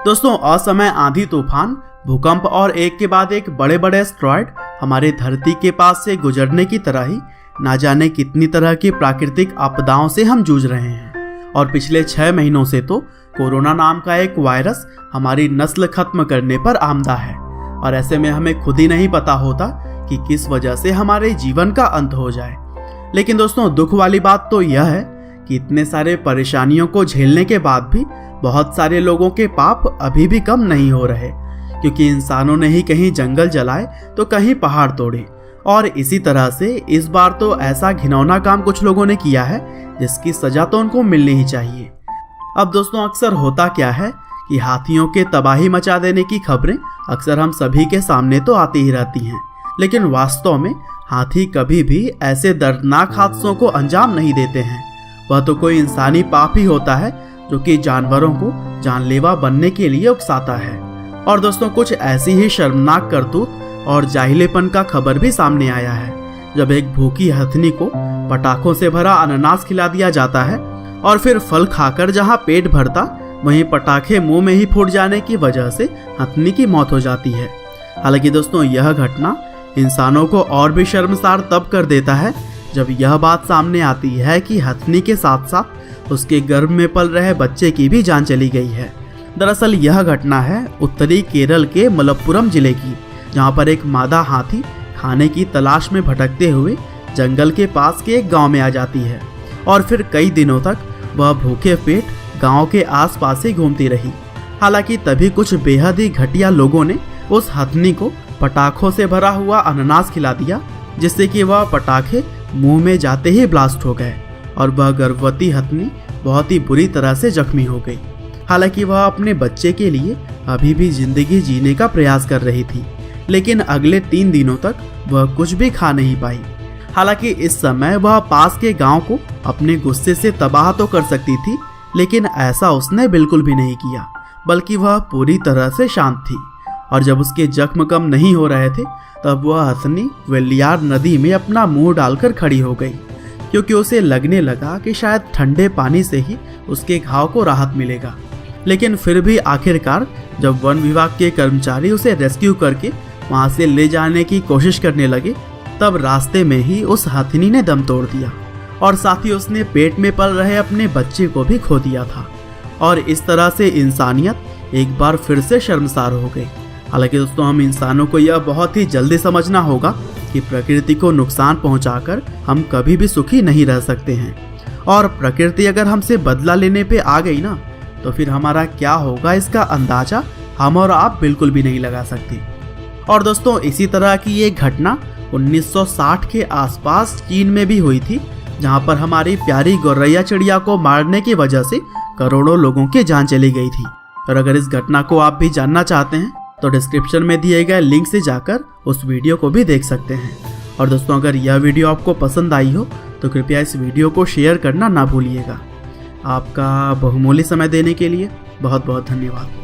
दोस्तों, असमय आंधी तूफान, भूकंप और एक के बाद एक बड़े बड़े एस्टेरॉयड हमारे धरती के पास से गुजरने की तरह ही ना जाने कितनी तरह की प्राकृतिक आपदाओं से हम जूझ रहे हैं। और पिछले 6 महीनों से तो कोरोना नाम का एक वायरस हमारी नस्ल खत्म करने पर आमदा है। और ऐसे में हमें खुद ही नहीं पता होता कि किस वजह से हमारे जीवन का अंत हो जाए। लेकिन दोस्तों, दुख वाली बात तो यह है कि इतने सारे परेशानियों को झेलने के बाद भी बहुत सारे लोगों के पाप अभी भी कम नहीं हो रहे, क्योंकि इंसानों ने ही कहीं जंगल जलाए तो कहीं पहाड़ तोड़े। और इसी तरह से इस बार तो ऐसा घिनौना काम कुछ लोगों ने किया है जिसकी सजा तो उनको मिलनी ही चाहिए। अब दोस्तों, अक्सर होता क्या है कि हाथियों के तबाही मचा देने की खबरें अक्सर हम सभी के सामने तो आती ही रहती हैं, लेकिन वास्तव में हाथी कभी भी ऐसे दर्दनाक हादसों को अंजाम नहीं देते हैं। वह तो कोई इंसानी पाप ही होता है जो कि जानवरों को जानलेवा बनने के लिए उकसाता है। और दोस्तों, कुछ ऐसी ही शर्मनाक करतूत और जाहिलेपन का खबर भी सामने आया है, जब एक भूखी हथनी को पटाखों से भरा अनानास खिला दिया जाता है और फिर फल खाकर जहां पेट भरता वहीं पटाखे मुंह में ही फूट जाने की वजह से हथनी की मौत हो जाती है। हालांकि दोस्तों, यह घटना इंसानों को और भी शर्मसार तब कर देता है जब यह बात सामने आती है कि हथनी के साथ साथ उसके गर्भ में पल रहे बच्चे की भी जान चली गई है। दरअसल यह घटना है उत्तरी केरल के मलप्पुरम जिले की, जहां पर एक मादा हाथी खाने की तलाश में भटकते हुए जंगल के पास के एक गांव में आ जाती है और फिर कई दिनों तक वह भूखे पेट गांव के आसपास ही घूमती रही। हालांकि तभी कुछ बेहद ही घटिया लोगों ने उस हथनी को पटाखों से भरा हुआ अनानास खिला दिया, जिससे कि वह पटाखे मुंह में जाते ही ब्लास्ट हो गए और वह गर्भवती हथनी बहुत ही बुरी तरह से जख्मी हो गई। हालांकि वह अपने बच्चे के लिए अभी भी जिंदगी जीने का प्रयास कर रही थी, लेकिन अगले 3 दिनों तक वह कुछ भी खा नहीं पाई। हालांकि इस समय वह पास के गांव को अपने गुस्से से तबाह तो कर सकती थी, लेकिन ऐसा उसने बिल्कुल भी नहीं किया, बल्कि वह पूरी तरह से शांत थी। और जब उसके जख्म कम नहीं हो रहे थे तब वह हथनी वेलियार नदी में अपना मुंह डालकर खड़ी हो गई, क्योंकि उसे लगने लगा कि शायद ठंडे पानी से ही उसके घाव को राहत मिलेगा। लेकिन फिर भी आखिरकार जब वन विभाग के कर्मचारी उसे रेस्क्यू करके वहां से ले जाने की कोशिश करने लगे, तब रास्ते में ही उस हथनी ने दम तोड़ दिया और साथ ही उसने पेट में पल रहे अपने बच्चे को भी खो दिया था। और इस तरह से इंसानियत एक बार फिर से शर्मसार हो गई। हालांकि दोस्तों, हम इंसानों को यह बहुत ही जल्दी समझना होगा कि प्रकृति को नुकसान पहुंचाकर हम कभी भी सुखी नहीं रह सकते हैं। और प्रकृति अगर हमसे बदला लेने पे आ गई ना, तो फिर हमारा क्या होगा इसका अंदाजा हम और आप बिल्कुल भी नहीं लगा सकते। और दोस्तों, इसी तरह की ये घटना 1960 के आसपास चीन में भी हुई थी, जहां पर हमारी प्यारी गौरैया चिड़िया को मारने की वजह से करोड़ों लोगों की जान चली गई थी। और अगर इस घटना को आप भी जानना चाहते हैं तो डिस्क्रिप्शन में दिए गए लिंक से जाकर उस वीडियो को भी देख सकते हैं। और दोस्तों, अगर यह वीडियो आपको पसंद आई हो तो कृपया इस वीडियो को शेयर करना ना भूलिएगा। आपका बहुमूल्य समय देने के लिए बहुत बहुत धन्यवाद।